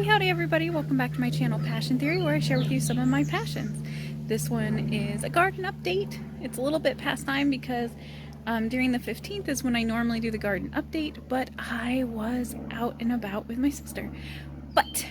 Howdy everybody, welcome back to my channel Passion Theory, where I share with you some of my passions. This one is a garden update. It's a little bit past time because during the 15th is when I normally do the garden update, but I was out and about with my sister. But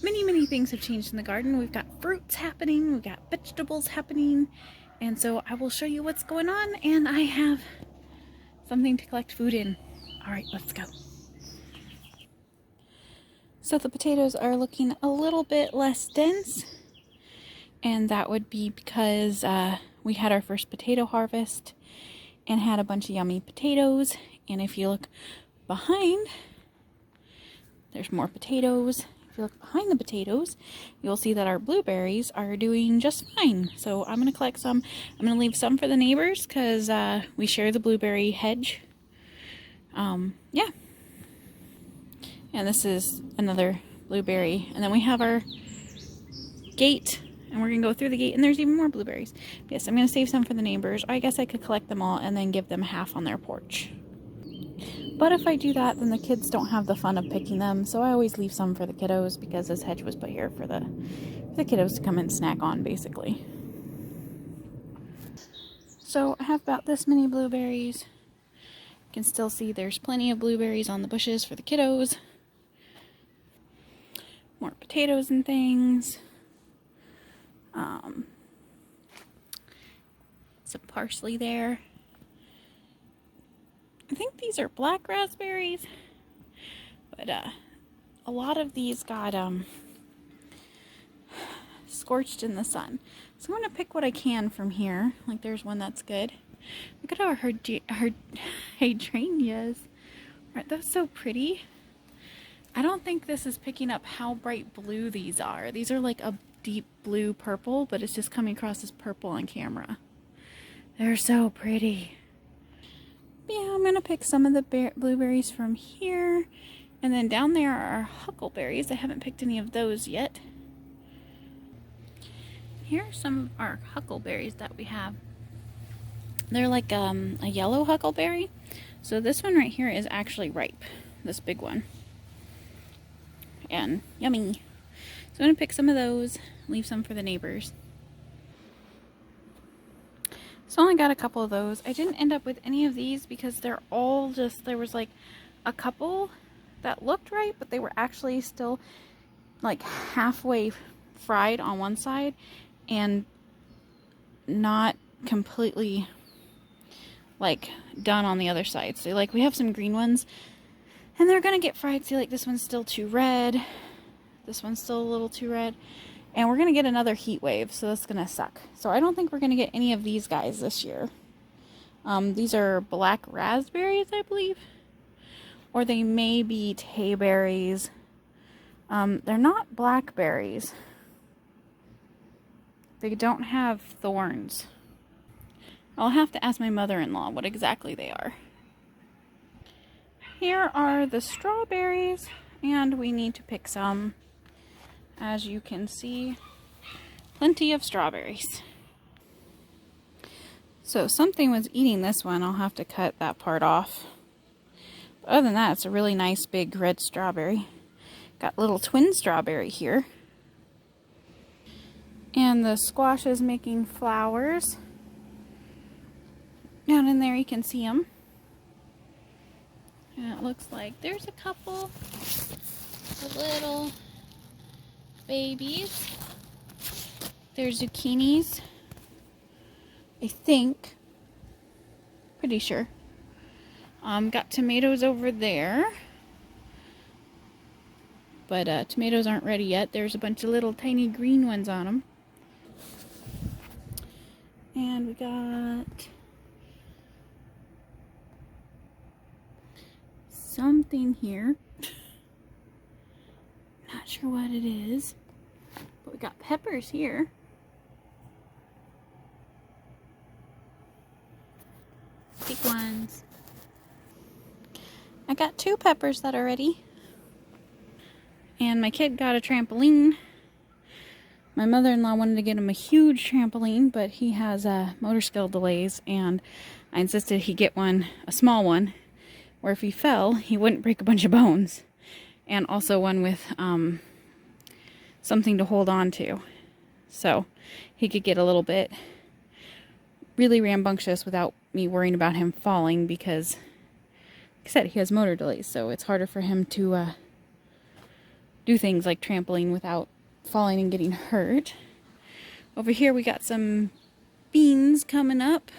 many things have changed in the garden. We've got fruits happening, we've got vegetables happening, and so I will show you what's going on, and I have something to collect food in. Alright, let's go. So the potatoes are looking a little bit less dense, and that would be because we had our first potato harvest and had a bunch of yummy potatoes. And if you look behind, there's more potatoes. If you look behind the potatoes, you'll see that our blueberries are doing just fine. So I'm going to collect some. I'm going to leave some for the neighbors because we share the blueberry hedge. Yeah. And this is another blueberry. And then we have our gate, and we're going to go through the gate, and there's even more blueberries. Yes, I'm going to save some for the neighbors. I guess I could collect them all and then give them half on their porch. But if I do that, then the kids don't have the fun of picking them, so I always leave some for the kiddos because this hedge was put here for the kiddos to come and snack on, basically. So I have about this many blueberries. You can still see there's plenty of blueberries on the bushes for the kiddos. More potatoes and things. Some parsley there. I think these are black raspberries, but a lot of these got scorched in the sun. So I'm going to pick what I can from here. Like there's one that's good. Look at our hydrangeas. Aren't those so pretty? I don't think this is picking up how bright blue these are. These are like a deep blue purple, but it's just coming across as purple on camera. They're so pretty. But yeah, I'm going to pick some of the blueberries from here. And then down there are huckleberries. I haven't picked any of those yet. Here are some of our huckleberries that we have. They're like a yellow huckleberry. So this one right here is actually ripe. This big one. And yummy. So I'm going to pick some of those, leave some for the neighbors. So I only got a couple of those. I didn't end up with any of these because they're all just, there was like a couple that looked right, but they were actually still like halfway fried on one side and not completely like done on the other side. So like we have some green ones and they're gonna get fried. See, like this one's still too red. This one's still a little too red. And we're gonna get another heat wave, so that's gonna suck. So I don't think we're gonna get any of these guys this year. These are black raspberries, I believe. Or they may be tayberries. They're not blackberries. They don't have thorns. I'll have to ask my mother-in-law what exactly they are. Here are the strawberries, and we need to pick some. As you can see, plenty of strawberries. So something was eating this one. I'll have to cut that part off. But other than that, it's a really nice big red strawberry. Got little twin strawberry here. And the squash is making flowers. Down in there you can see them. And it looks like there's a couple of little babies. There's zucchinis, I think. Pretty sure. Got tomatoes over there. But tomatoes aren't ready yet. There's a bunch of little tiny green ones on them. And we got something here. Not sure what it is. But we got peppers here. Big ones. I got 2 peppers that are ready. And my kid got a trampoline. My mother-in-law wanted to get him a huge trampoline, but he has motor skill delays, and I insisted he get one, a small one, where if he fell, he wouldn't break a bunch of bones. and also one with something to hold on to. So he could get a little bit really rambunctious without me worrying about him falling, because, like I said, he has motor delays, so it's harder for him to do things like trampoline without falling and getting hurt. Over here we got some beans coming up,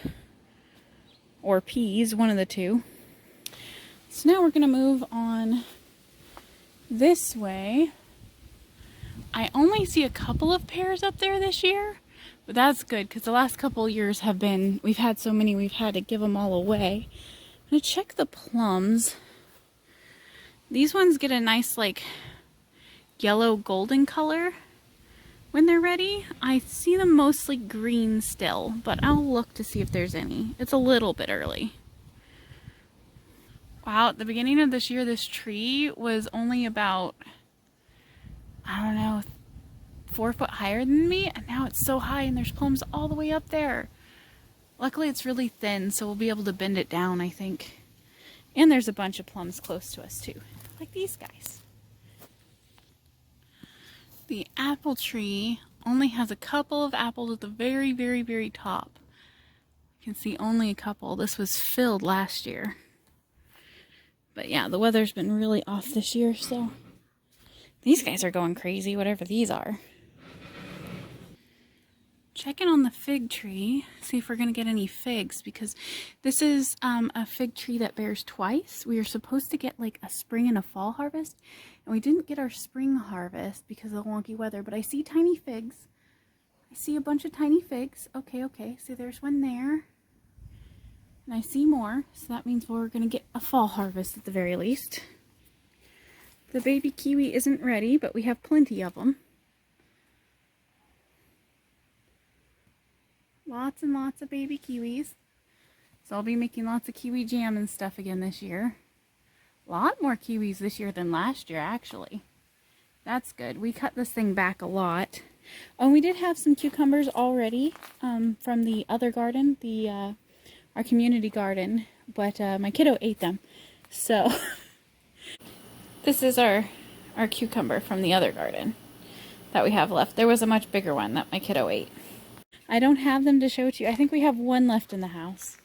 or peas, one of the two. So now we're going to move on this way. I only see a couple of pears up there this year, but that's good because the last couple of years have been, we've had so many we've had to give them all away. I'm going to check the plums. These ones get a nice like yellow golden color when they're ready. I see them mostly green still, but I'll look to see if there's any. It's a little bit early. Wow, at the beginning of this year, this tree was only about, I don't know, 4 foot higher than me, and now it's so high and there's plums all the way up there. Luckily it's really thin, so we'll be able to bend it down, I think. And there's a bunch of plums close to us too, like these guys. The apple tree only has a couple of apples at the very, very, very top. You can see only a couple. This was filled last year. But yeah, the weather's been really off this year, so these guys are going crazy, whatever these are. Checking on the fig tree, see if we're going to get any figs, because this is a fig tree that bears twice. We were supposed to get like a spring and a fall harvest, and we didn't get our spring harvest because of the wonky weather, but I see tiny figs. I see a bunch of tiny figs. Okay, so there's one there. And I see more, so that means we're going to get a fall harvest at the very least. The baby kiwi isn't ready, but we have plenty of them. Lots and lots of baby kiwis. So I'll be making lots of kiwi jam and stuff again this year. A lot more kiwis this year than last year, actually. That's good. We cut this thing back a lot. Oh, and we did have some cucumbers already from the other garden, our community garden, but my kiddo ate them. So this is our cucumber from the other garden that we have left. There was a much bigger one that my kiddo ate. I don't have them to show to you. I think we have one left in the house.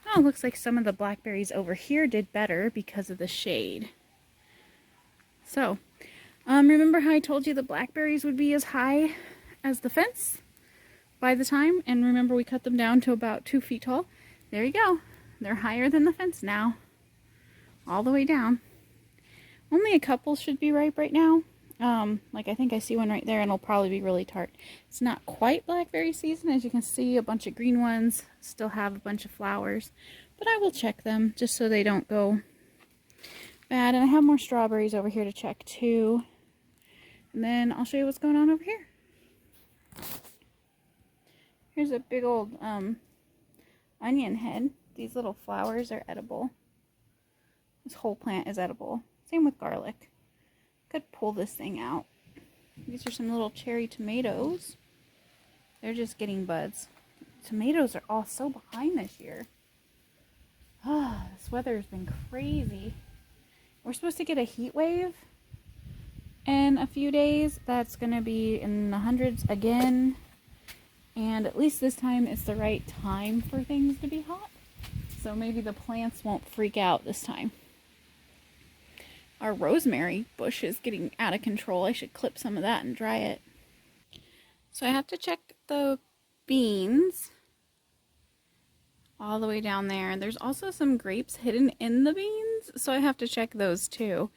Oh, it looks like some of the blackberries over here did better because of the shade. So, remember how I told you the blackberries would be as high as the fence by the time? And remember we cut them down to about 2 feet tall? There you go. They're higher than the fence now. All the way down. Only a couple should be ripe right now. Like I think I see one right there, and it'll probably be really tart. It's not quite blackberry season. As you can see, a bunch of green ones still have a bunch of flowers. But I will check them just so they don't go bad. And I have more strawberries over here to check too. And then I'll show you what's going on over here. Here's a big old onion head. These little flowers are edible. This whole plant is edible. Same with garlic. Could pull this thing out. These are some little cherry tomatoes. They're just getting buds. Tomatoes are all so behind this year. Ah, this weather has been crazy. We're supposed to get a heat wave in a few days. That's going to be in the hundreds again. And at least this time it's the right time for things to be hot. So maybe the plants won't freak out this time. Our rosemary bush is getting out of control. I should clip some of that and dry it. So I have to check the beans all the way down there. And there's also some grapes hidden in the beans, so I have to check those too.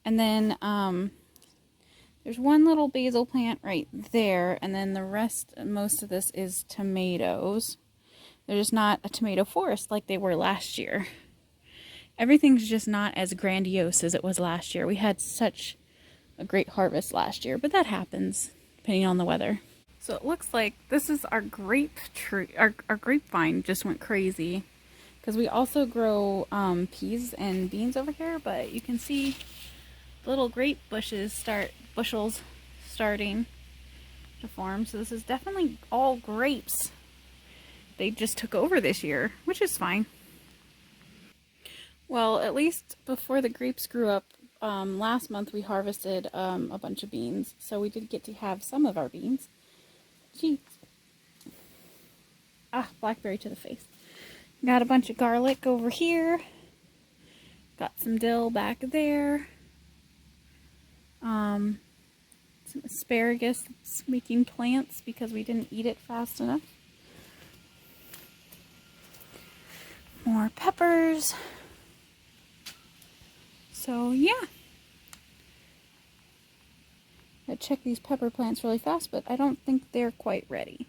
And then there's one little basil plant right there, and then the rest, most of this is tomatoes. They're just not a tomato forest like they were last year. Everything's just not as grandiose as it was last year. We had such a great harvest last year, but that happens depending on the weather. So it looks like this is our grape tree. Our grapevine just went crazy because we also grow peas and beans over here, but you can see little grape bushels starting to form. So this is definitely all grapes. They just took over this year, which is fine. Well, at least before the grapes grew up, last month we harvested a bunch of beans, so we did get to have some of our beans. Gee. Ah, blackberry to the face. Got a bunch of garlic over here. Got some dill back there. Some asparagus that's making plants because we didn't eat it fast enough. More peppers. So yeah. I check these pepper plants really fast, but I don't think they're quite ready.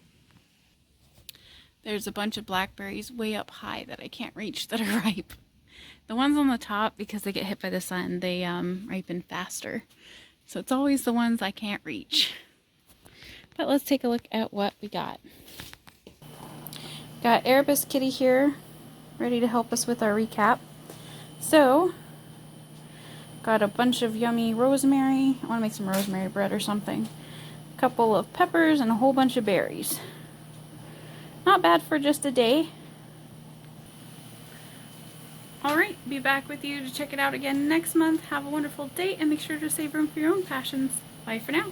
There's a bunch of blackberries way up high that I can't reach that are ripe. The ones on the top, because they get hit by the sun, they ripen faster. So it's always the ones I can't reach. But let's take a look at what we got. Got Erebus Kitty here, ready to help us with our recap. So, got a bunch of yummy rosemary. I want to make some rosemary bread or something. A couple of peppers and a whole bunch of berries. Not bad for just a day. Alright, be back with you to check it out again next month. Have a wonderful day and make sure to save room for your own passions. Bye for now.